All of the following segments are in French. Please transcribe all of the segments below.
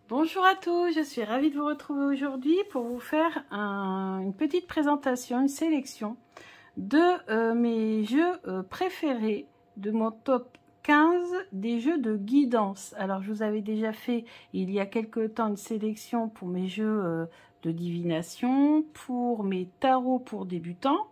Bonjour à tous, je suis ravie de vous retrouver aujourd'hui pour vous faire une petite présentation, une sélection de mes jeux préférés, de mon top 15 des jeux de guidance. Alors je vous avais déjà fait il y a quelques temps une sélection pour mes jeux de divination, pour mes tarots pour débutants.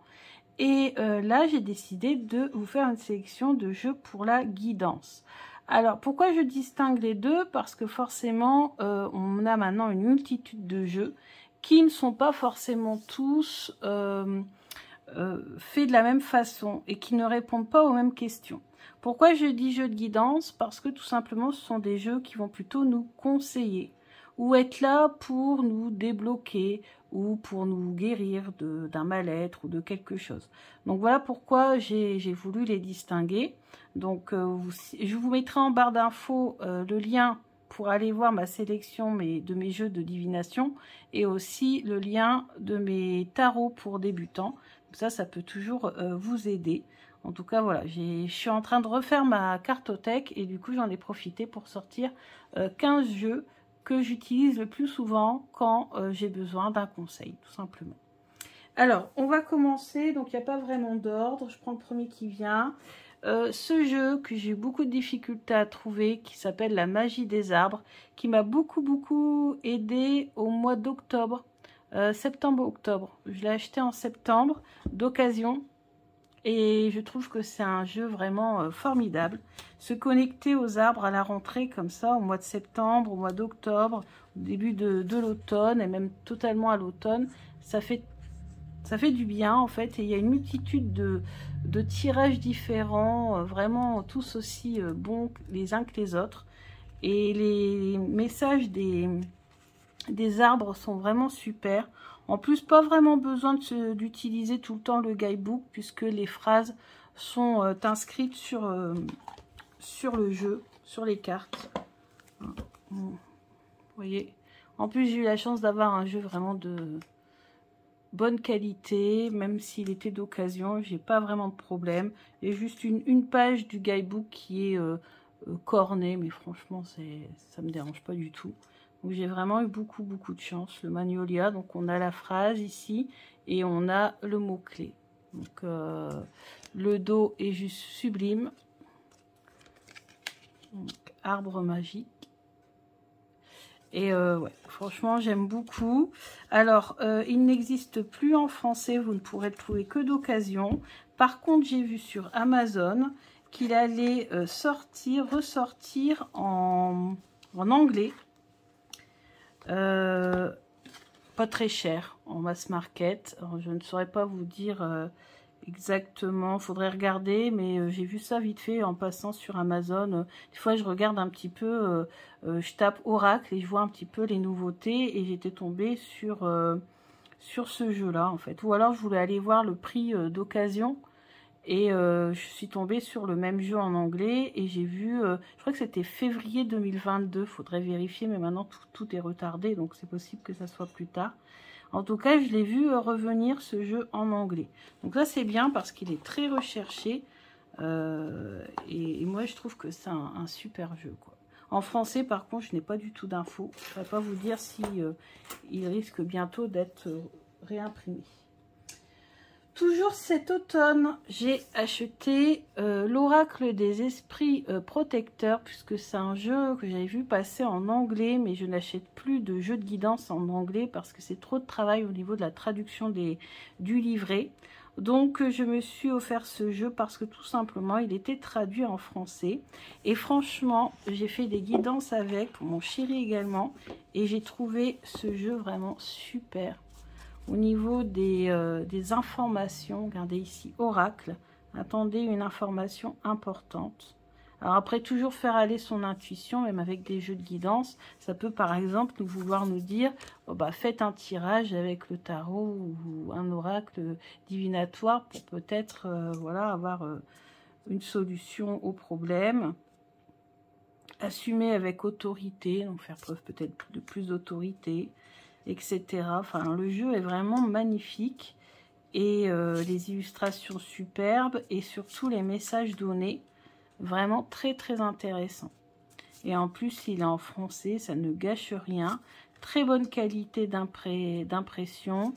Et là, j'ai décidé de vous faire une sélection de jeux pour la guidance. Alors, pourquoi je distingue les deux? Parce que forcément, on a maintenant une multitude de jeux qui ne sont pas forcément tous faits de la même façon et qui ne répondent pas aux mêmes questions. Pourquoi je dis jeux de guidance? Parce que tout simplement, ce sont des jeux qui vont plutôt nous conseiller ou être là pour nous débloquer ou pour nous guérir d'un mal-être ou de quelque chose. Donc voilà pourquoi j'ai voulu les distinguer. Donc je vous mettrai en barre d'infos le lien pour aller voir ma sélection de mes jeux de divination et aussi le lien de mes tarots pour débutants. Ça peut toujours vous aider. En tout cas, voilà, je suis en train de refaire ma cartothèque et du coup, j'en ai profité pour sortir 15 jeux que j'utilise le plus souvent quand j'ai besoin d'un conseil, tout simplement. Alors, on va commencer. Donc, il n'y a pas vraiment d'ordre. Je prends le premier qui vient. Ce jeu que j'ai eu beaucoup de difficultés à trouver, qui s'appelle La Magie des Arbres, qui m'a beaucoup aidé au mois d'octobre, septembre-octobre. Je l'ai acheté en septembre, d'occasion. Et je trouve que c'est un jeu vraiment formidable. Se connecter aux arbres à la rentrée comme ça, au mois de septembre, au mois d'octobre, au début de l'automne et même totalement à l'automne, ça fait du bien en fait. Et il y a une multitude de tirages différents, vraiment tous aussi bons les uns que les autres. Et les messages des arbres sont vraiment super. En plus, pas vraiment besoin d'utiliser tout le temps le guidebook puisque les phrases sont inscrites sur le jeu, sur les cartes. Vous voyez. En plus, j'ai eu la chance d'avoir un jeu vraiment de bonne qualité, même s'il était d'occasion, j'ai pas vraiment de problème. Il y a juste une page du guidebook qui est cornée, mais franchement, ça me dérange pas du tout. Donc j'ai vraiment eu beaucoup de chance. Le Magnolia, donc on a la phrase ici et on a le mot-clé. Donc le dos est juste sublime. Donc, arbre magique. Et ouais, franchement, j'aime beaucoup. Alors, il n'existe plus en français, vous ne pourrez le trouver que d'occasion. Par contre, j'ai vu sur Amazon qu'il allait ressortir en anglais. Pas très cher en mass market. Alors, je ne saurais pas vous dire exactement, faudrait regarder, mais j'ai vu ça vite fait en passant sur Amazon. Des fois, je regarde un petit peu, je tape Oracle et je vois un petit peu les nouveautés et j'étais tombée sur ce jeu-là, en fait. Ou alors, je voulais aller voir le prix d'occasion et je suis tombée sur le même jeu en anglais et j'ai vu, je crois que c'était février 2022, faudrait vérifier, mais maintenant tout est retardé, donc c'est possible que ça soit plus tard. En tout cas, je l'ai vu revenir ce jeu en anglais. Donc ça, c'est bien parce qu'il est très recherché. Et moi, je trouve que c'est un super jeu, quoi. En français, par contre, je n'ai pas du tout d'infos. Je ne pourrais pas vous dire si il risque bientôt d'être réimprimé. Toujours cet automne, j'ai acheté l'Oracle des Esprits Protecteurs, puisque c'est un jeu que j'avais vu passer en anglais, mais je n'achète plus de jeux de guidance en anglais parce que c'est trop de travail au niveau de la traduction du livret. Donc je me suis offert ce jeu parce que tout simplement il était traduit en français. Et franchement, j'ai fait des guidances avec, pour mon chéri également, et j'ai trouvé ce jeu vraiment super. Au niveau des informations, regardez ici, Oracle, attendez une information importante. Alors après, toujours faire aller son intuition, même avec des jeux de guidance. Ça peut par exemple vouloir nous dire, oh bah, faites un tirage avec le tarot ou un oracle divinatoire pour peut-être voilà, avoir une solution au problème. Assumer avec autorité, donc faire preuve peut-être de plus d'autorité, etc. Enfin, le jeu est vraiment magnifique et les illustrations superbes et surtout les messages donnés vraiment très intéressants. Et en plus, il est en français, ça ne gâche rien. Très bonne qualité d'impression.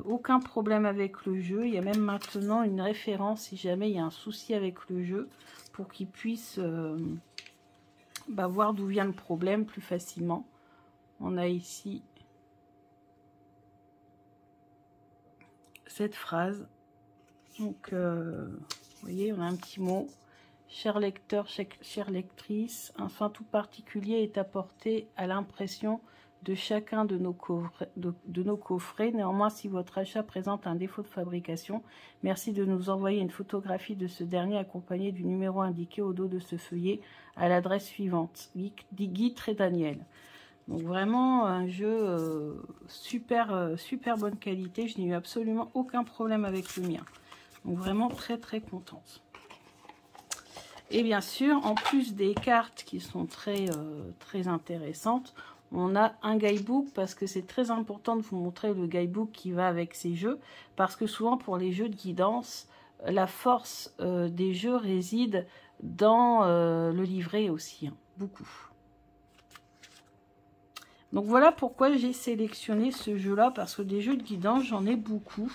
Aucun problème avec le jeu. Il y a même maintenant une référence si jamais il y a un souci avec le jeu pour qu'il puisse voir d'où vient le problème plus facilement. On a ici cette phrase. Donc, vous voyez, on a un petit mot. Cher lecteur, chère lectrice, un soin tout particulier est apporté à l'impression de chacun de nos coffrets. Néanmoins, si votre achat présente un défaut de fabrication, merci de nous envoyer une photographie de ce dernier accompagné du numéro indiqué au dos de ce feuillet à l'adresse suivante. Guy Trédaniel. Donc vraiment un jeu super bonne qualité. Je n'ai eu absolument aucun problème avec le mien. Donc vraiment très contente. Et bien sûr, en plus des cartes qui sont très intéressantes, on a un guidebook parce que c'est très important de vous montrer le guidebook qui va avec ces jeux. Parce que souvent pour les jeux de guidance, la force des jeux réside dans le livret aussi, hein, beaucoup. Donc voilà pourquoi j'ai sélectionné ce jeu-là, parce que des jeux de guidance, j'en ai beaucoup.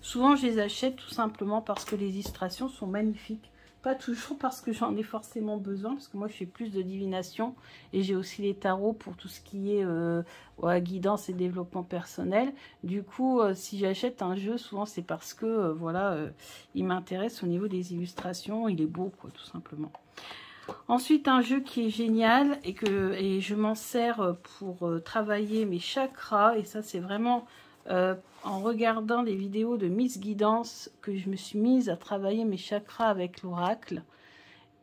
Souvent, je les achète tout simplement parce que les illustrations sont magnifiques. Pas toujours parce que j'en ai forcément besoin, parce que moi, je fais plus de divination. Et j'ai aussi les tarots pour tout ce qui est guidance et développement personnel. Du coup, si j'achète un jeu, souvent, c'est parce que, il m'intéresse au niveau des illustrations. Il est beau, quoi, tout simplement. Ensuite, un jeu qui est génial et je m'en sers pour travailler mes chakras. Et ça, c'est vraiment en regardant des vidéos de Miss Guidance que je me suis mise à travailler mes chakras avec l'oracle.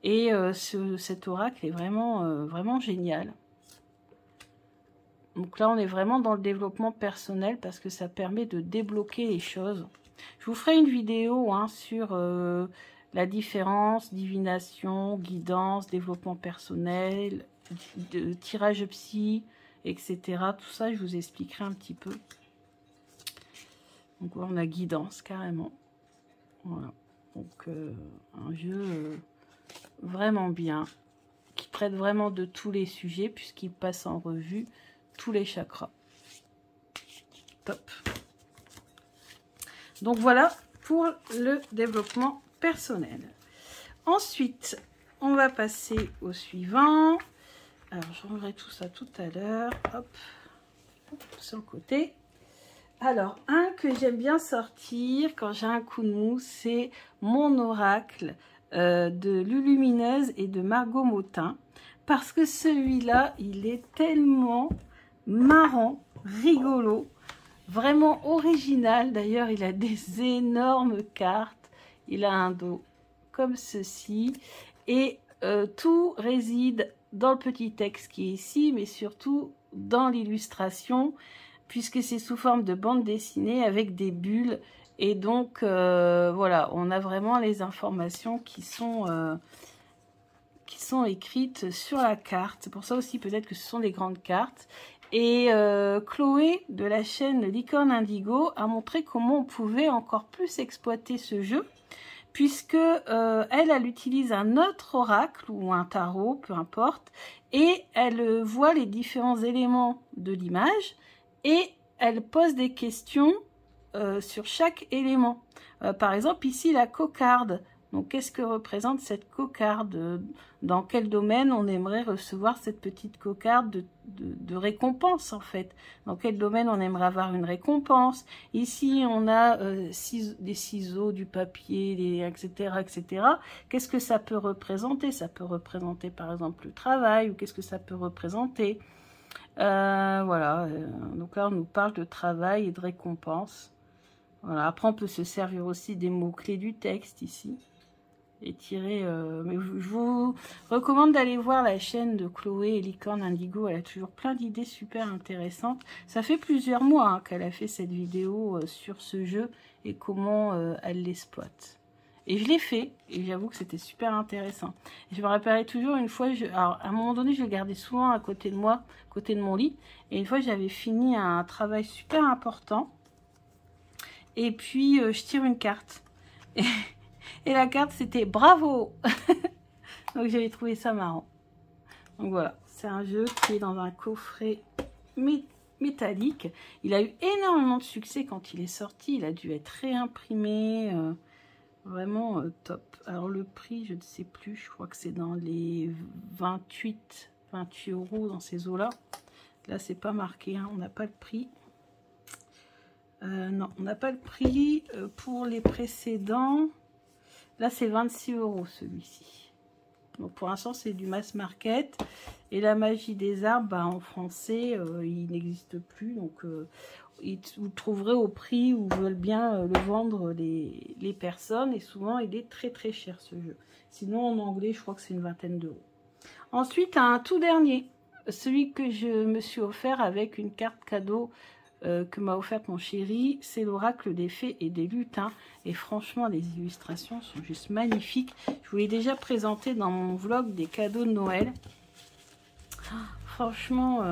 Et cet oracle est vraiment génial. Donc là, on est vraiment dans le développement personnel parce que ça permet de débloquer les choses. Je vous ferai une vidéo sur... la différence, divination, guidance, développement personnel, tirage psy, etc. Tout ça, je vous expliquerai un petit peu. Donc, on a guidance, carrément. Voilà. Donc, un jeu vraiment bien, qui traite vraiment de tous les sujets, puisqu'il passe en revue tous les chakras. Top. Donc, voilà pour le développement personnel. Ensuite, on va passer au suivant. Alors, je rangerai tout ça tout à l'heure. Hop, sur le côté. Alors, un que j'aime bien sortir quand j'ai un coup de mou, c'est mon oracle de Lulumineuse et de Margot Motin. Parce que celui-là, il est tellement marrant, rigolo, vraiment original. D'ailleurs, il a des énormes cartes. Il a un dos comme ceci et tout réside dans le petit texte qui est ici, mais surtout dans l'illustration, puisque c'est sous forme de bande dessinée avec des bulles. Et donc, voilà, on a vraiment les informations qui sont écrites sur la carte. C'est pour ça aussi peut-être que ce sont des grandes cartes. Et Chloé de la chaîne Licorne Indigo a montré comment on pouvait encore plus exploiter ce jeu, puisque elle utilise un autre oracle ou un tarot, peu importe, et elle voit les différents éléments de l'image et elle pose des questions sur chaque élément. Par exemple, ici, la cocarde. Donc, qu'est-ce que représente cette cocarde? Dans quel domaine on aimerait recevoir cette petite cocarde de récompense, en fait? Dans quel domaine on aimerait avoir une récompense? Ici, on a des ciseaux, du papier, etc., etc. Qu'est-ce que ça peut représenter? Ça peut représenter, par exemple, le travail, ou qu'est-ce que ça peut représenter? Voilà. Donc là, on nous parle de travail et de récompense. Voilà. Après, on peut se servir aussi des mots-clés du texte, ici. Et tirer, mais je vous recommande d'aller voir la chaîne de Chloé et Licorne Indigo. Elle a toujours plein d'idées super intéressantes. Ça fait plusieurs mois qu'elle a fait cette vidéo sur ce jeu et comment elle l'exploite. Et je l'ai fait, et j'avoue que c'était super intéressant. Et je me rappellerai toujours une fois, alors à un moment donné, je le gardais souvent à côté de moi, à côté de mon lit. Et une fois, j'avais fini un travail super important. Et puis, je tire une carte. Et la carte, c'était bravo. Donc, j'avais trouvé ça marrant. Donc, voilà. c'est un jeu qui est dans un coffret métallique. Il a eu énormément de succès quand il est sorti. Il a dû être réimprimé. Vraiment top. Alors le prix, je ne sais plus. Je crois que c'est dans les 28 € dans ces eaux-là. Là, c'est pas marqué. Hein, on n'a pas le prix. Non, on n'a pas le prix pour les précédents. Là, c'est 26 € celui-ci. Donc pour l'instant, c'est du mass market. Et la magie des arbres, bah, en français, il n'existe plus. Donc vous le trouverez au prix où veulent bien le vendre les personnes. Et souvent, il est très très cher ce jeu. Sinon, en anglais, je crois que c'est une vingtaine d'euros. Ensuite, un tout dernier. Celui que je me suis offert avec une carte cadeau que m'a offerte mon chéri, c'est l'oracle des fées et des lutins. Et franchement, les illustrations sont juste magnifiques. Je vous l'ai déjà présenté dans mon vlog des cadeaux de Noël. Franchement,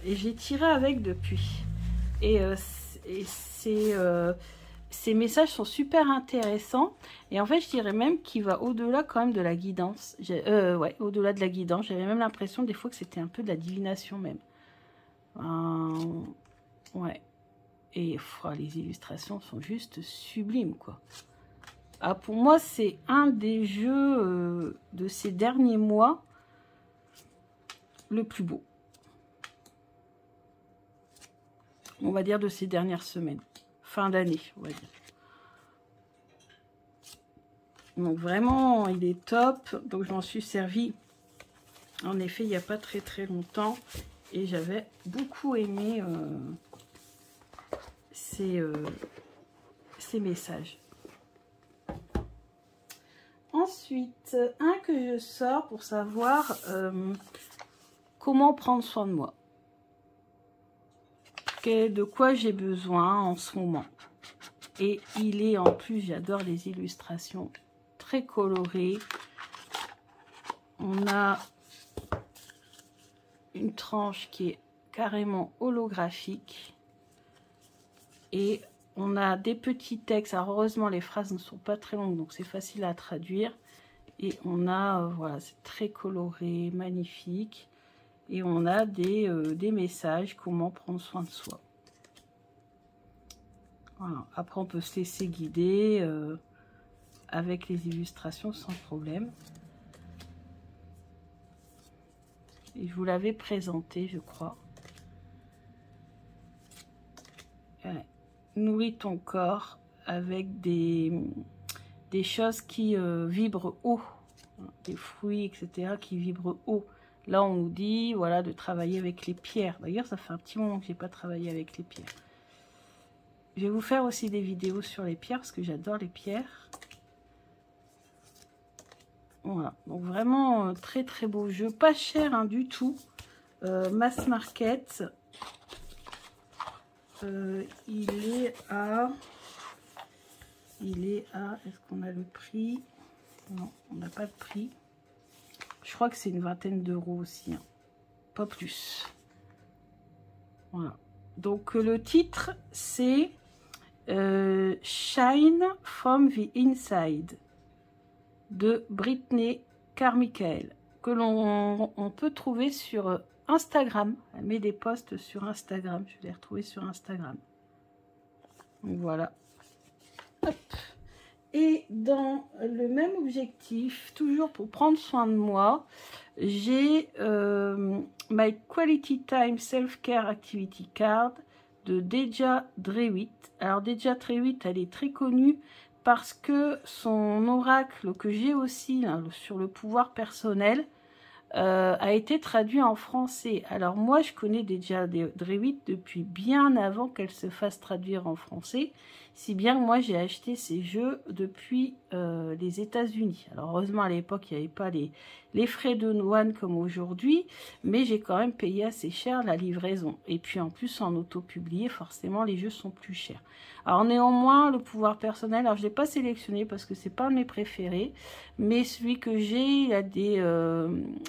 et j'ai tiré avec depuis. Et ces messages sont super intéressants. Et en fait, je dirais même qu'il va au-delà quand même de la guidance. Ouais, au-delà de la guidance. J'avais même l'impression des fois que c'était un peu de la divination même. Ouais. Et les illustrations sont juste sublimes, quoi. Ah, pour moi, c'est un des jeux de ces derniers mois le plus beau. On va dire de ces dernières semaines. Fin d'année, on va dire. Donc vraiment, il est top. Donc je m'en suis servi, en effet, il n'y a pas très très longtemps. Et j'avais beaucoup aimé ces messages. Ensuite, un que je sors pour savoir comment prendre soin de moi. De quoi j'ai besoin en ce moment. Et il est en plus, j'adore les illustrations très colorées. On a une tranche qui est carrément holographique. Et on a des petits textes. Alors heureusement, les phrases ne sont pas très longues, donc c'est facile à traduire. Et on a, voilà, c'est très coloré, magnifique. Et on a des messages, comment prendre soin de soi. Voilà. Après, on peut se laisser guider avec les illustrations sans problème. Et je vous l'avais présenté, je crois. Ouais. Nourris ton corps avec des choses qui vibrent haut. Des fruits, etc. qui vibrent haut. Là, on nous dit, voilà, de travailler avec les pierres. D'ailleurs, ça fait un petit moment que je n'ai pas travaillé avec les pierres. Je vais vous faire aussi des vidéos sur les pierres, parce que j'adore les pierres. Voilà. Donc, vraiment, très, très beau jeu. Pas cher, hein, du tout. Mass Market. Il est à... Est-ce qu'on a le prix? Non, on n'a pas de prix. Je crois que c'est une vingtaine d'euros aussi, hein. Pas plus. Voilà. Donc le titre, c'est Shine from the Inside de Brittany Carmichael, que l'on peut trouver sur Instagram. Elle met des posts sur Instagram. Je l'ai retrouvé sur Instagram. Donc voilà. Hop. Et dans le même objectif, toujours pour prendre soin de moi, j'ai My Quality Time Self-Care Activity Card de Deja Drewitt. Alors Deja Drewitt, elle est très connue parce que son oracle que j'ai aussi là, sur le pouvoir personnel a été traduit en français. Alors moi, je connais Deja Drewitt depuis bien avant qu'elle se fasse traduire en français. Si bien que moi, j'ai acheté ces jeux depuis les États-Unis. Alors heureusement, à l'époque, il n'y avait pas les frais de douane comme aujourd'hui, mais j'ai quand même payé assez cher la livraison. Et puis en plus, en auto-publié, forcément, les jeux sont plus chers. Alors néanmoins, le pouvoir personnel, alors je ne l'ai pas sélectionné parce que c'est pas un de mes préférés, mais celui que j'ai, il a des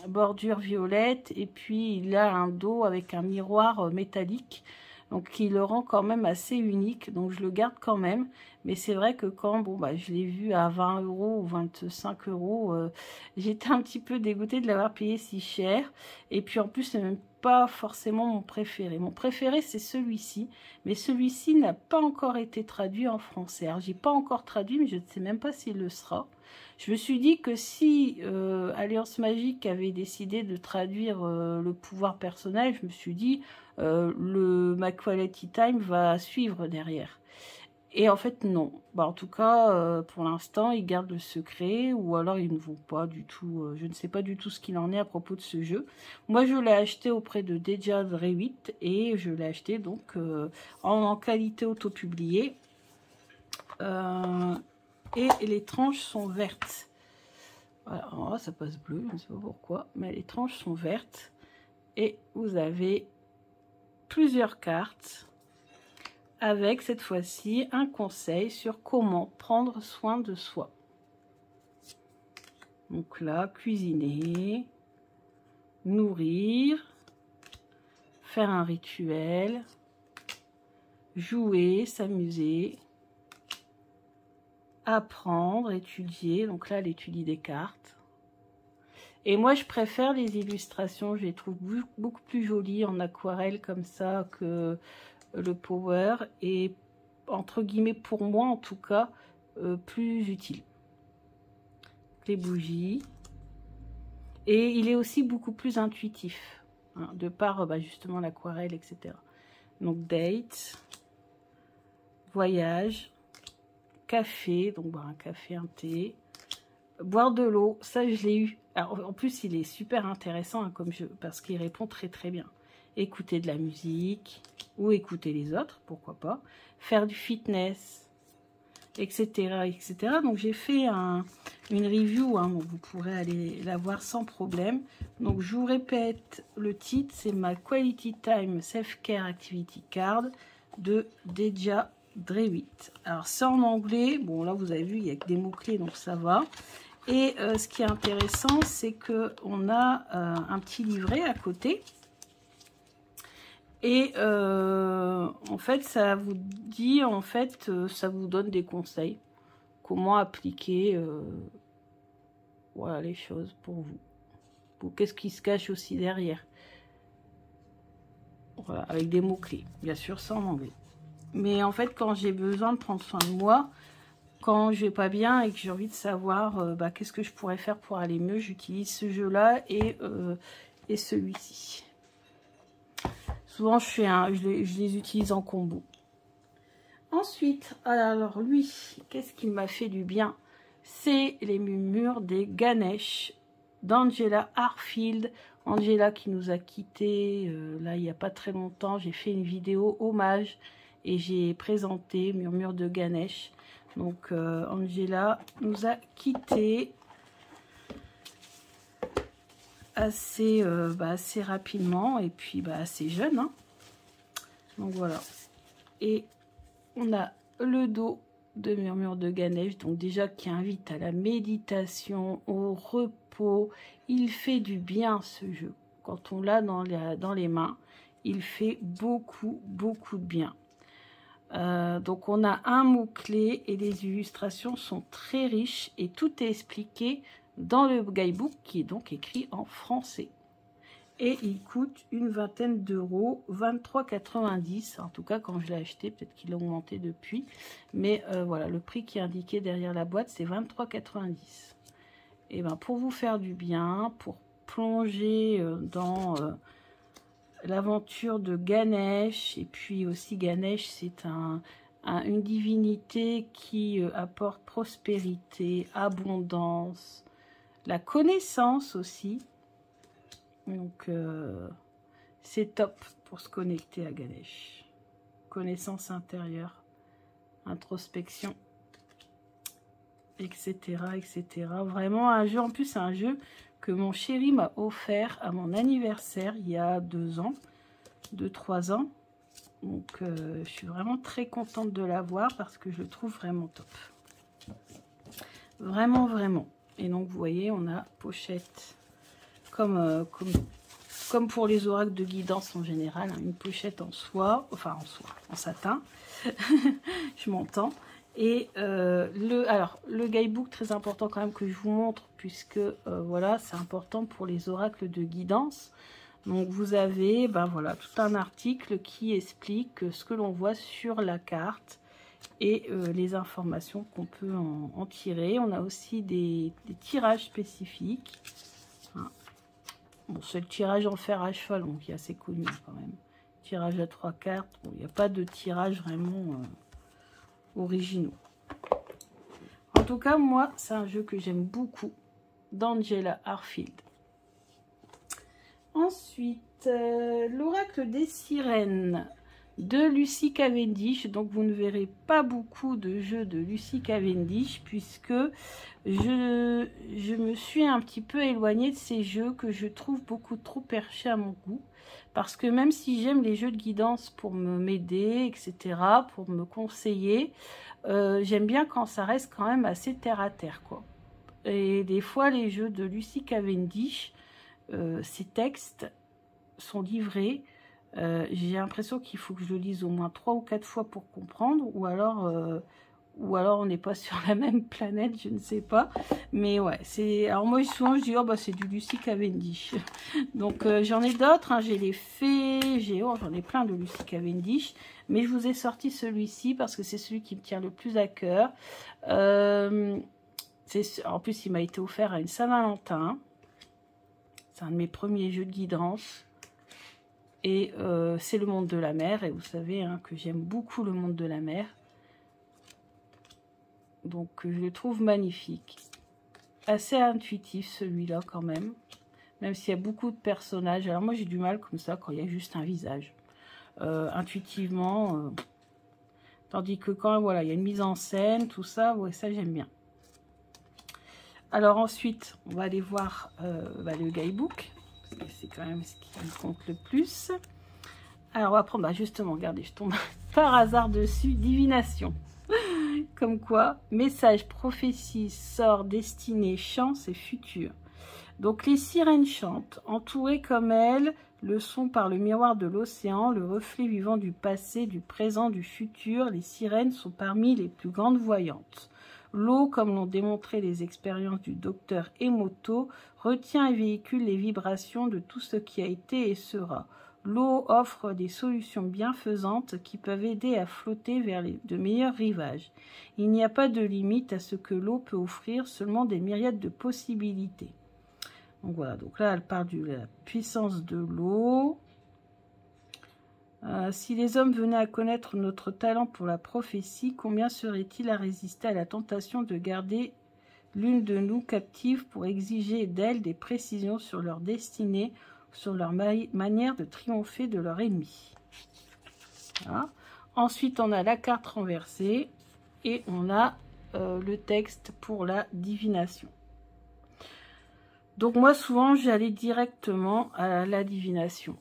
bordures violettes et puis il a un dos avec un miroir métallique. Donc, qui le rend quand même assez unique. Donc, je le garde quand même. Mais c'est vrai que quand je l'ai vu à 20 € ou 25 €, j'étais un petit peu dégoûtée de l'avoir payé si cher. Et puis, en plus, c'est même pas forcément mon préféré. Mon préféré, c'est celui-ci. Mais celui-ci n'a pas encore été traduit en français. Alors, j'ai pas encore traduit, mais je ne sais même pas s'il le sera. Je me suis dit que si Alliance Magique avait décidé de traduire le pouvoir personnel, je me suis dit ma Quality Time va suivre derrière. Et en fait, non. En tout cas, pour l'instant, ils gardent le secret, ou alors ils ne vont pas du tout. Je ne sais pas du tout ce qu'il en est à propos de ce jeu. Moi, je l'ai acheté auprès de Deja Drewitt, et je l'ai acheté donc en qualité auto-publiée. Et les tranches sont vertes. Voilà, alors, ça passe bleu, je ne sais pas pourquoi, mais les tranches sont vertes. Et vous avez plusieurs cartes avec cette fois-ci un conseil sur comment prendre soin de soi. Donc là, cuisiner, nourrir, faire un rituel, jouer, s'amuser, apprendre, étudier. Donc là, elle étudie des cartes. Et moi, je préfère les illustrations. Je les trouve beaucoup plus jolies en aquarelle comme ça que le power. Et entre guillemets, pour moi en tout cas, plus utile. Les bougies. Et il est aussi beaucoup plus intuitif. Hein, de par justement l'aquarelle, etc. Donc date, voyage, café, donc boire un café, un thé, boire de l'eau, ça je l'ai eu. Alors, en plus il est super intéressant hein, comme jeu, parce qu'il répond très très bien. Écouter de la musique, ou écouter les autres, pourquoi pas. Faire du fitness, etc. etc. Donc j'ai fait une review, hein, donc vous pourrez aller la voir sans problème. Donc je vous répète le titre, c'est ma Quality Time Self-Care Activity Card de Deja Drewitt. Alors c'est en anglais, bon là vous avez vu il y a que des mots-clés donc ça va. Et ce qui est intéressant c'est que on a un petit livret à côté. Et en fait ça vous dit, en fait ça vous donne des conseils. Comment appliquer voilà, les choses pour vous. Qu'est-ce qui se cache aussi derrière. Voilà, avec des mots-clés. Bien sûr, ça en anglais. Mais en fait, quand j'ai besoin de prendre soin de moi, quand je vais pas bien et que j'ai envie de savoir qu'est-ce que je pourrais faire pour aller mieux, j'utilise ce jeu-là et celui-ci. Souvent, je les utilise en combo. Ensuite, alors lui, qu'est-ce qui m'a fait du bien? C'est les murmures des Ganesh d'Angela Harfield. Angela qui nous a quittés là il n'y a pas très longtemps. J'ai fait une vidéo hommage et j'ai présenté Murmures de Ganesh. Donc Angela nous a quittés assez rapidement et puis assez jeune. Hein. Donc voilà. Et on a le dos de Murmures de Ganesh, donc déjà qui invite à la méditation, au repos. Il fait du bien ce jeu. Quand on l'a dans les mains, il fait beaucoup de bien. Donc on a un mot-clé et les illustrations sont très riches et tout est expliqué dans le guidebook qui est donc écrit en français. Et il coûte une vingtaine d'euros, 23,90 €. En tout cas, quand je l'ai acheté, peut-être qu'il a augmenté depuis. Mais voilà, le prix qui est indiqué derrière la boîte, c'est 23,90 €. Et ben pour vous faire du bien, pour plonger dans l'aventure de Ganesh. Et puis aussi, Ganesh, c'est une divinité qui apporte prospérité, abondance, la connaissance aussi. Donc, c'est top pour se connecter à Ganesh. Connaissance intérieure, introspection, etc., etc. Vraiment un jeu, en plus, c'est un jeu que mon chéri m'a offert à mon anniversaire il y a 2 ans, 2-3 ans. Donc, je suis vraiment très contente de l'avoir parce que je le trouve vraiment top. Vraiment. Et donc, vous voyez, on a pochette comme comme pour les oracles de guidance en général, hein, une pochette en soie, enfin en satin, je m'entends. Et le guidebook, très important quand même que je vous montre, puisque voilà, c'est important pour les oracles de guidance. Donc vous avez voilà, tout un article qui explique ce que l'on voit sur la carte et les informations qu'on peut en tirer. On a aussi des tirages spécifiques. Hein. Bon, c'est le tirage en fer à cheval, donc qui est assez connu quand même. Tirage à 3 cartes, bon, il n'y a pas de tirage vraiment originaux. En tout cas, moi, c'est un jeu que j'aime beaucoup, d'Angela Harfield. Ensuite, l'oracle des sirènes de Lucy Cavendish. Donc, vous ne verrez pas beaucoup de jeux de Lucy Cavendish, puisque je me suis un petit peu éloignée de ces jeux que je trouve beaucoup trop perchés à mon goût. Parce que même si j'aime les jeux de guidance pour m'aider, etc., pour me conseiller, j'aime bien quand ça reste quand même assez terre à terre, quoi. Et des fois, les jeux de Lucy Cavendish, ces textes sont livrés. J'ai l'impression qu'il faut que je le lise au moins 3 ou 4 fois pour comprendre, ou alors on n'est pas sur la même planète, je ne sais pas. Mais ouais, c'est. Alors moi souvent je dis oh c'est du Lucy Cavendish. Donc j'en ai d'autres, hein, j'ai les fées, j'en ai plein de Lucy Cavendish, mais je vous ai sorti celui-ci parce que c'est celui qui me tient le plus à cœur. En plus il m'a été offert à une Saint-Valentin. C'est un de mes premiers jeux de guidance. Et c'est le monde de la mer. Et vous savez hein, que j'aime beaucoup le monde de la mer. Donc je le trouve magnifique. Assez intuitif celui-là quand même. Même s'il y a beaucoup de personnages. Alors moi j'ai du mal comme ça quand il y a juste un visage. Intuitivement. Tandis que quand voilà, il y a une mise en scène, tout ça, ouais, ça j'aime bien. Alors ensuite, on va aller voir le guidebook. C'est quand même ce qui compte le plus. Alors on va prendre, justement, regardez, je tombe par hasard dessus, divination. Comme quoi, message, prophétie, sort, destinée, chance et futur. Donc les sirènes chantent, entourées comme elles, le sont par le miroir de l'océan, le reflet vivant du passé, du présent, du futur. Les sirènes sont parmi les plus grandes voyantes. L'eau, comme l'ont démontré les expériences du docteur Emoto, retient et véhicule les vibrations de tout ce qui a été et sera. L'eau offre des solutions bienfaisantes qui peuvent aider à flotter vers de meilleurs rivages. Il n'y a pas de limite à ce que l'eau peut offrir, seulement des myriades de possibilités. Donc voilà, donc là elle parle de la puissance de l'eau. Si les hommes venaient à connaître notre talent pour la prophétie, combien serait-il à résister à la tentation de garder l'une de nous captive pour exiger d'elle des précisions sur leur destinée, sur leur manière de triompher de leur ennemi. Voilà. Ensuite, on a la carte renversée et on a le texte pour la divination. Donc moi, souvent, j'allais directement à la divination.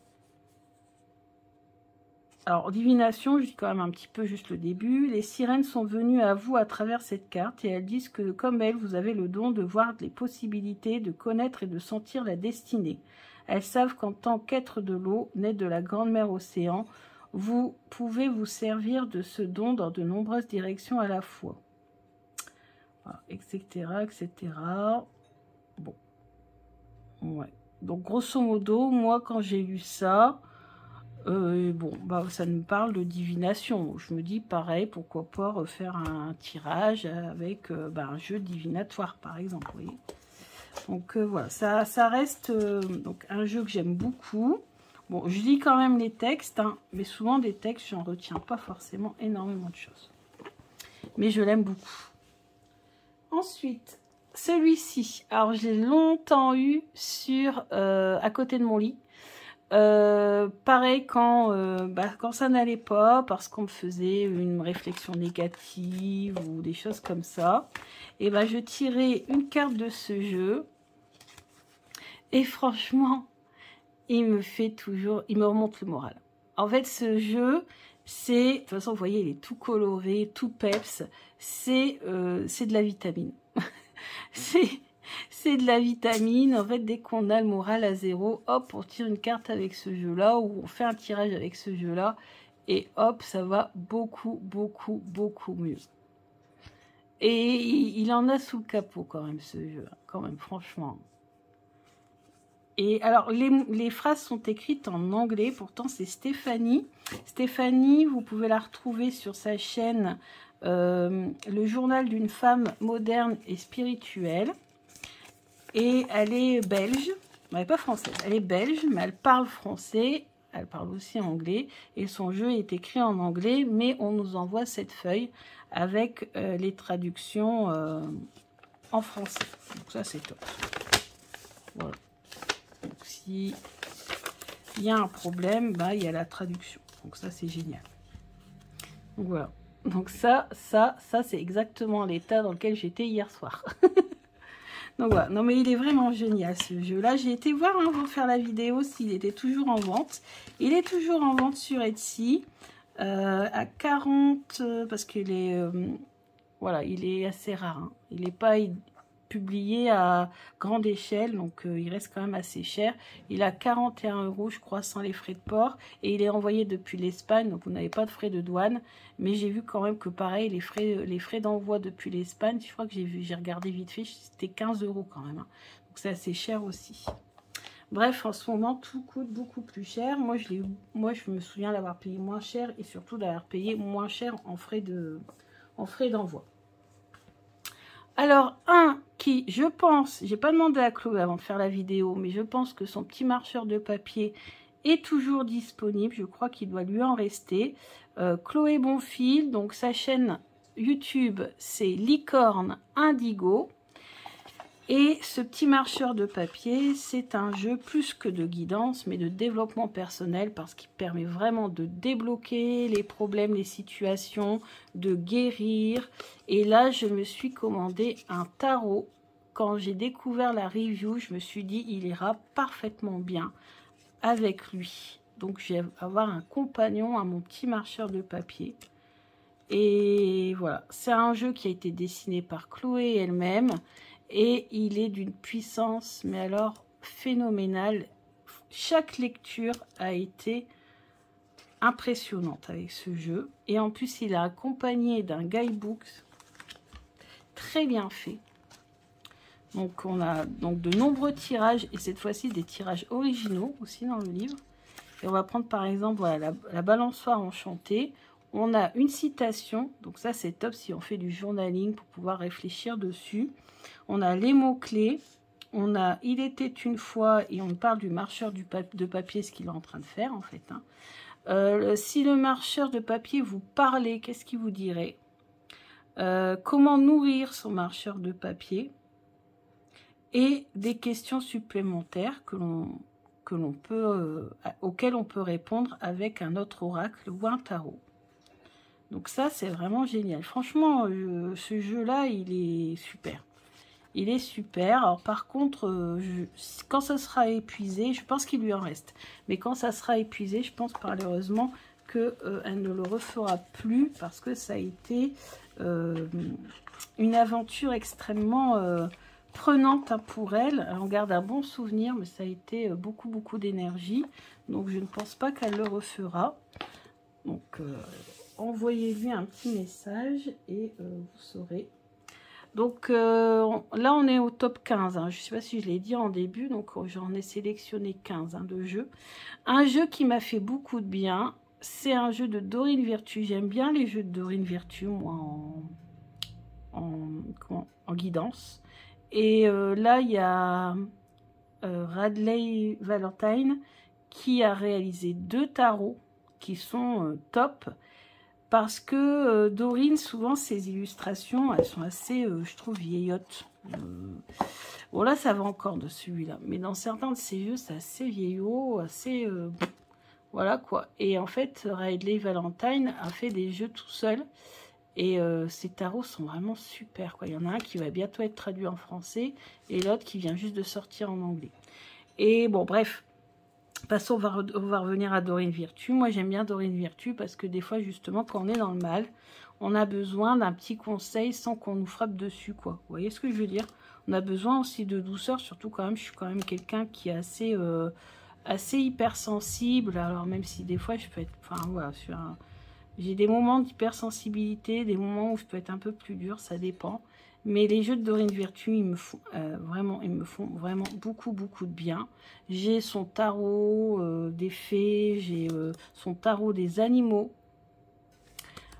Alors, divination, je dis quand même un petit peu juste le début. Les sirènes sont venues à vous à travers cette carte et elles disent que, comme elles, vous avez le don de voir les possibilités, de connaître et de sentir la destinée. Elles savent qu'en tant qu'être de l'eau, né de la grande mer océan, vous pouvez vous servir de ce don dans de nombreuses directions à la fois. Voilà, etc., etc. Bon. Ouais. Donc, grosso modo, moi, quand j'ai lu ça... ça me parle de divination. Je me dis, pareil, pourquoi pas refaire un tirage avec un jeu divinatoire, par exemple. Vous voyez. Donc, voilà, ça reste donc un jeu que j'aime beaucoup. Bon, je lis quand même les textes, hein, mais souvent, des textes, j'en retiens pas forcément énormément de choses. Mais je l'aime beaucoup. Ensuite, celui-ci. Alors, je l'ai longtemps eu à côté de mon lit. Pareil quand ça n'allait pas parce qu'on me faisait une réflexion négative ou des choses comme ça, et je tirais une carte de ce jeu et franchement il me remonte le moral. En fait, ce jeu, c'est, de toute façon vous voyez, il est tout coloré, tout peps, c'est de la vitamine. C'est c'est de la vitamine. En fait, dès qu'on a le moral à zéro, hop, on tire une carte avec ce jeu-là ou on fait un tirage avec ce jeu-là. Et hop, ça va beaucoup, beaucoup, beaucoup mieux. Et il en a sous le capot quand même, ce jeu. Quand même, franchement. Et alors, les phrases sont écrites en anglais. Pourtant, c'est Stéphanie. Stéphanie, vous pouvez la retrouver sur sa chaîne Le journal d'une femme moderne et spirituelle. Et elle est belge. Elle n'est pas française. Elle est belge, mais elle parle français. Elle parle aussi anglais. Et son jeu est écrit en anglais. Mais on nous envoie cette feuille avec les traductions en français. Donc ça, c'est top. Voilà. Donc si il y a un problème, bah, il y a la traduction. Donc ça, c'est génial. Donc voilà. Donc ça c'est exactement l'état dans lequel j'étais hier soir. Donc voilà. Non mais il est vraiment génial ce jeu-là. J'ai été voir avant de faire la vidéo s'il était toujours en vente. Il est toujours en vente sur Etsy. À 40, parce qu'il est... voilà, il est assez rare. Hein. Il n'est pas publié à grande échelle, donc il reste quand même assez cher. Il a 41 €, je crois, sans les frais de port. Et il est envoyé depuis l'Espagne, donc vous n'avez pas de frais de douane. Mais j'ai vu quand même que pareil, les frais d'envoi depuis l'Espagne, je crois que j'ai regardé vite fait, c'était 15 € quand même. Hein. Donc c'est assez cher aussi. Bref, en ce moment, tout coûte beaucoup plus cher. Moi, je me souviens d'avoir payé moins cher et surtout d'avoir payé moins cher en frais d'envoi. Alors, un qui, je pense, j'ai pas demandé à Chloé avant de faire la vidéo, mais je pense que son petit marcheur de papier est toujours disponible. Je crois qu'il doit lui en rester. Chloé Bonfil, donc sa chaîne YouTube, c'est Licorne Indigo. Et ce petit marcheur de papier, c'est un jeu plus que de guidance, mais de développement personnel, parce qu'il permet vraiment de débloquer les problèmes, les situations, de guérir. Et là, je me suis commandé un tarot. Quand j'ai découvert la review, je me suis dit, il ira parfaitement bien avec lui. Donc, je vais avoir un compagnon à mon petit marcheur de papier. Et voilà, c'est un jeu qui a été dessiné par Chloé elle-même. Et il est d'une puissance, mais alors phénoménale. Chaque lecture a été impressionnante avec ce jeu. Et en plus, il est accompagné d'un guidebook très bien fait. Donc, on a donc de nombreux tirages, et cette fois-ci des tirages originaux aussi dans le livre. Et on va prendre par exemple voilà, la balançoire enchantée. On a une citation, donc ça c'est top si on fait du journaling pour pouvoir réfléchir dessus. On a les mots-clés, on a « Il était une fois » et on parle du marcheur de papier, ce qu'il est en train de faire en fait. Hein. Si le marcheur de papier vous parlait, qu'est-ce qu'il vous dirait? Comment nourrir son marcheur de papier? Et des questions supplémentaires auxquelles on peut répondre avec un autre oracle ou un tarot. Donc ça, c'est vraiment génial. Franchement, ce jeu-là, il est super. Il est super. Alors par contre, quand ça sera épuisé, je pense qu'il lui en reste. Mais quand ça sera épuisé, je pense malheureusement qu'elle ne le refera plus parce que ça a été une aventure extrêmement prenante pour elle. On garde un bon souvenir, mais ça a été beaucoup, beaucoup d'énergie. Donc je ne pense pas qu'elle le refera. Donc envoyez-lui un petit message et vous saurez. Donc là, on est au top 15. Hein. Je ne sais pas si je l'ai dit en début. Donc j'en ai sélectionné 15 de jeux. Un jeu qui m'a fait beaucoup de bien. C'est un jeu de Dorine Virtue. J'aime bien les jeux de Dorine Virtue, moi, en guidance. Et là, il y a Radley Valentine qui a réalisé 2 tarots qui sont top. Parce que Dorine, souvent, ses illustrations, elles sont assez, je trouve, vieillottes. Bon, là, ça va encore de celui-là. Mais dans certains de ces jeux, c'est assez vieillot, assez... voilà, quoi. Et en fait, Radley Valentine a fait des jeux tout seul. Et ces tarots sont vraiment super, quoi. Il y en a un qui va bientôt être traduit en français et l'autre qui vient juste de sortir en anglais. Et bon, bref... Passons, on va revenir à Dorine Virtue. Moi, j'aime bien Dorine Virtue parce que des fois, justement, quand on est dans le mal, on a besoin d'un petit conseil sans qu'on nous frappe dessus, quoi. Vous voyez ce que je veux dire? On a besoin aussi de douceur, surtout quand même, je suis quand même quelqu'un qui est assez hypersensible. Alors même si des fois je peux être, enfin voilà, j'ai des moments d'hypersensibilité, des moments où je peux être un peu plus dur, ça dépend. Mais les jeux de Dorine Virtue, ils me font vraiment beaucoup de bien. J'ai son tarot des fées, j'ai son tarot des animaux.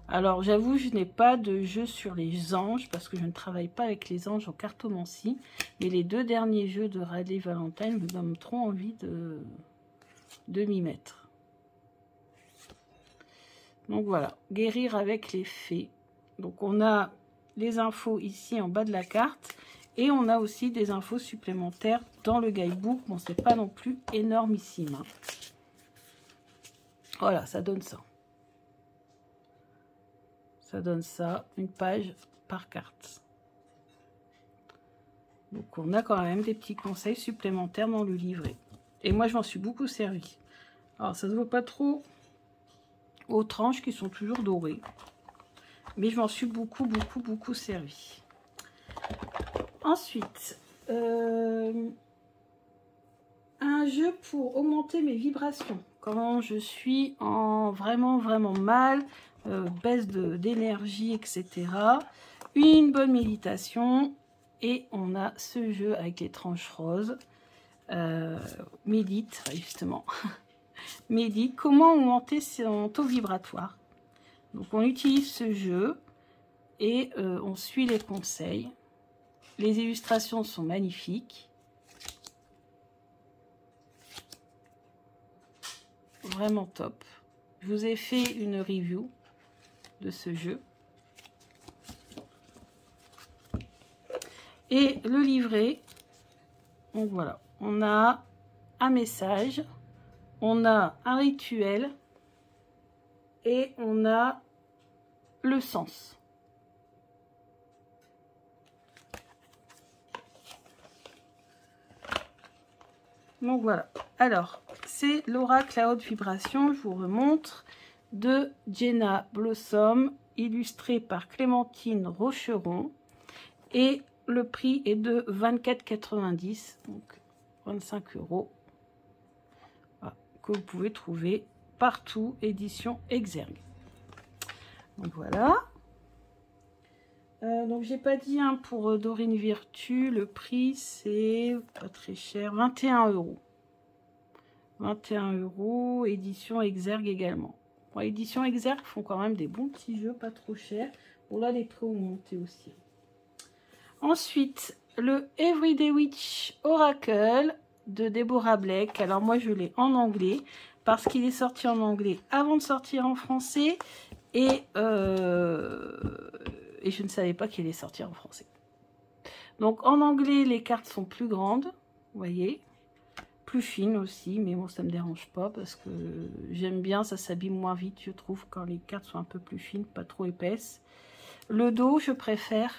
Alors j'avoue, je n'ai pas de jeu sur les anges parce que je ne travaille pas avec les anges en cartomancie. Mais les 2 derniers jeux de Radley Valentine me donnent trop envie de m'y mettre. Donc voilà, guérir avec les fées. Donc on a les infos ici en bas de la carte. Et on a aussi des infos supplémentaires dans le guidebook. Bon, c'est pas non plus énormissime, hein. Voilà, ça donne ça. Ça donne ça, une page par carte. Donc on a quand même des petits conseils supplémentaires dans le livret. Et moi, je m'en suis beaucoup servi. Alors, ça ne se voit pas trop aux tranches qui sont toujours dorées. Mais je m'en suis beaucoup servi. Ensuite, un jeu pour augmenter mes vibrations. Quand je suis en vraiment mal, baisse d'énergie, etc. Une bonne méditation. Et on a ce jeu avec les tranches roses. Médite, justement. Médite, comment augmenter son taux vibratoire. Donc on utilise ce jeu et on suit les conseils. Les illustrations sont magnifiques. Vraiment top. Je vous ai fait une review de ce jeu. Et le livret, donc voilà, on a un message, on a un rituel et on a le sens. Donc voilà, alors c'est l'oracle à haute vibration, je vous remontre, de Jenna Blossom, illustré par Clémentine Rocheron, et le prix est de 24,90 €, donc 25 €, voilà, que vous pouvez trouver partout, édition Exergue. Donc voilà. Donc j'ai pas dit, hein, pour Dorine Virtue, le prix c'est pas très cher, 21 €. 21 €, édition Exergue également. Bon, édition Exergue font quand même des bons petits jeux, pas trop chers. Bon là les prix ont monté aussi. Ensuite, le Everyday Witch Oracle de Deborah Blake. Alors moi je l'ai en anglais parce qu'il est sorti en anglais avant de sortir en français et je ne savais pas qu'il allait sortir en français. Donc en anglais les cartes sont plus grandes, vous voyez, plus fines aussi, mais bon ça me dérange pas parce que j'aime bien, ça s'abîme moins vite je trouve quand les cartes sont un peu plus fines, pas trop épaisses. Le dos je préfère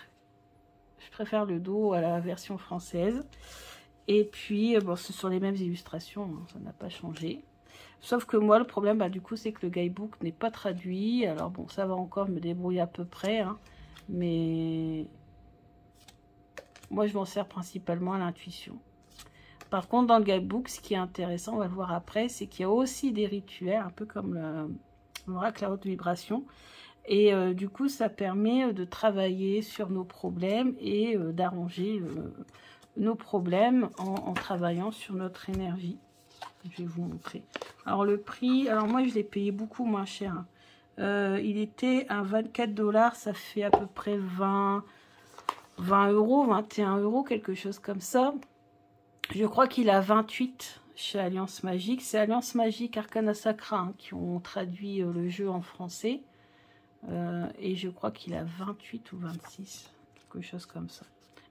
le dos à la version française. Et puis, bon, ce sont les mêmes illustrations, hein, ça n'a pas changé. Sauf que moi, le problème, bah, du coup, c'est que le guidebook n'est pas traduit. Alors bon, ça va encore, me débrouiller à peu près. Hein, mais moi, je m'en sers principalement à l'intuition. Par contre, dans le guidebook, ce qui est intéressant, on va le voir après, c'est qu'il y a aussi des rituels, un peu comme l'oracle à haute vibration. Et du coup, ça permet de travailler sur nos problèmes et d'arranger nos problèmes en travaillant sur notre énergie. Je vais vous montrer. Alors le prix, alors moi je l'ai payé beaucoup moins cher. Il était à 24 $, ça fait à peu près 20 €, 21 €, quelque chose comme ça. Je crois qu'il a 28 chez Alliance Magique. C'est Alliance Magique Arcana Sacra, hein, qui ont traduit le jeu en français. Et je crois qu'il a 28 ou 26, quelque chose comme ça.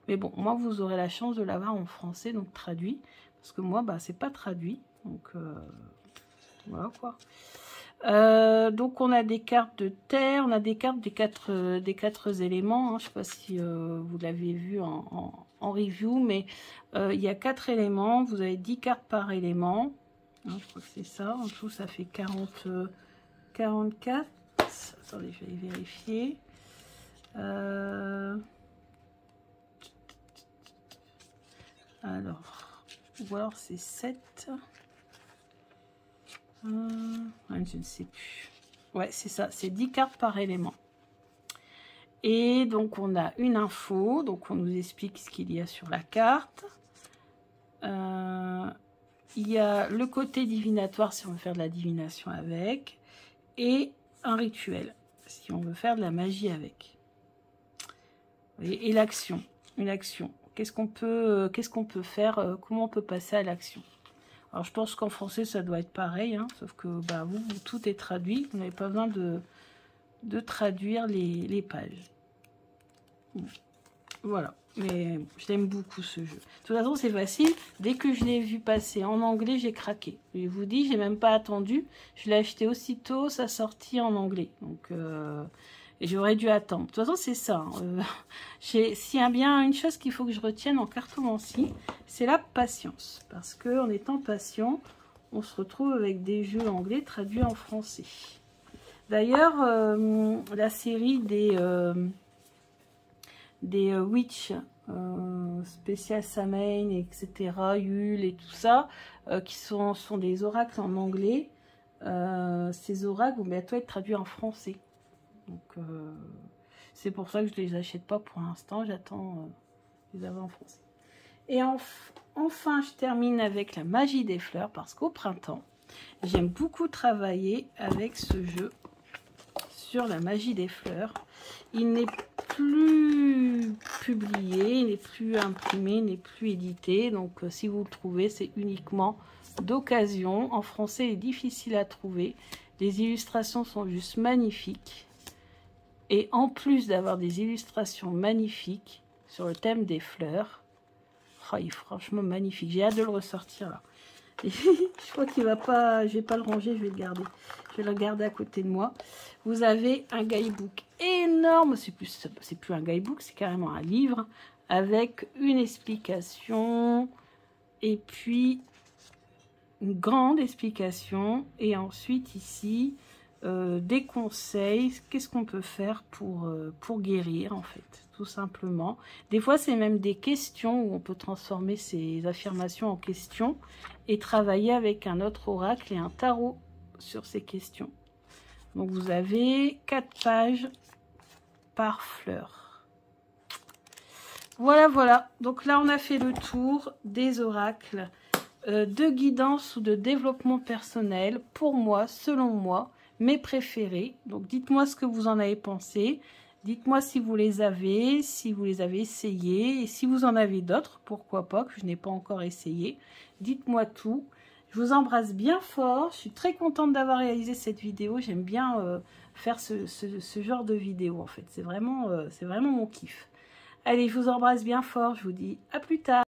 Mais bon, moi, vous aurez la chance de l'avoir en français, donc traduit. Parce que moi, bah, c'est pas traduit. Donc, voilà quoi. Donc, on a des cartes de terre, on a des cartes des quatre éléments. Hein. Je ne sais pas si vous l'avez vu en review, mais il y a 4 éléments. Vous avez 10 cartes par élément. Hein, je crois que c'est ça. En tout, ça fait 44. passe. Attendez, je vais vérifier. Alors, ou alors c'est 7. Je ne sais plus. Ouais, c'est ça, c'est 10 cartes par élément. Et donc, on a une info. Donc, on nous explique ce qu'il y a sur la carte. Il y a le côté divinatoire si on veut faire de la divination avec. Et un rituel si on veut faire de la magie avec. Et l'action. Une action. Qu'est-ce qu'on peut faire? Comment on peut passer à l'action? Alors, je pense qu'en français, ça doit être pareil. Hein, sauf que bah, vous, tout est traduit. Vous n'avez pas besoin de traduire les pages. Voilà, mais j'aime beaucoup ce jeu. De toute façon, c'est facile. Dès que je l'ai vu passer en anglais, j'ai craqué. Je vous dis, j'ai même pas attendu. Je l'ai acheté aussitôt, sa sortie en anglais. Donc, j'aurais dû attendre. De toute façon, c'est ça. S'il y a bien une chose qu'il faut que je retienne en cartomancie, c'est la patience. Parce qu'en étant patient, on se retrouve avec des jeux anglais traduits en français. D'ailleurs, la série des Witch, spécial Samhain, etc., Yule et tout ça, qui sont des oracles en anglais. Ces oracles vont bientôt être traduits en français. Donc, c'est pour ça que je ne les achète pas pour l'instant. J'attends les avoir en français. Et enfin, je termine avec la magie des fleurs, parce qu'au printemps, j'aime beaucoup travailler avec ce jeu sur la magie des fleurs. Il n'est plus publié, il n'est plus imprimé, il n'est plus édité. Donc, si vous le trouvez, c'est uniquement d'occasion. En français, il est difficile à trouver. Les illustrations sont juste magnifiques. Et en plus d'avoir des illustrations magnifiques sur le thème des fleurs, oh, il est franchement magnifique. J'ai hâte de le ressortir là. Et je crois qu'il va pas, je vais pas le ranger, je vais le garder. Je vais le garder à côté de moi. Vous avez un guidebook énorme, c'est plus un guidebook, c'est carrément un livre avec une explication et puis une grande explication et ensuite ici des conseils. Qu'est-ce qu'on peut faire pour guérir en fait, tout simplement. Des fois c'est même des questions où on peut transformer ces affirmations en questions et travailler avec un autre oracle et un tarot sur ces questions. Donc vous avez 4 pages par fleur. Voilà, voilà. Donc là, on a fait le tour des oracles de guidance ou de développement personnel. Pour moi, selon moi, mes préférés. Donc dites-moi ce que vous en avez pensé. Dites-moi si vous les avez essayés. Et si vous en avez d'autres, pourquoi pas, que je n'ai pas encore essayé. Dites-moi tout. Je vous embrasse bien fort. Je suis très contente d'avoir réalisé cette vidéo. J'aime bien faire ce genre de vidéo en fait. C'est vraiment mon kiff. Allez, je vous embrasse bien fort. Je vous dis à plus tard.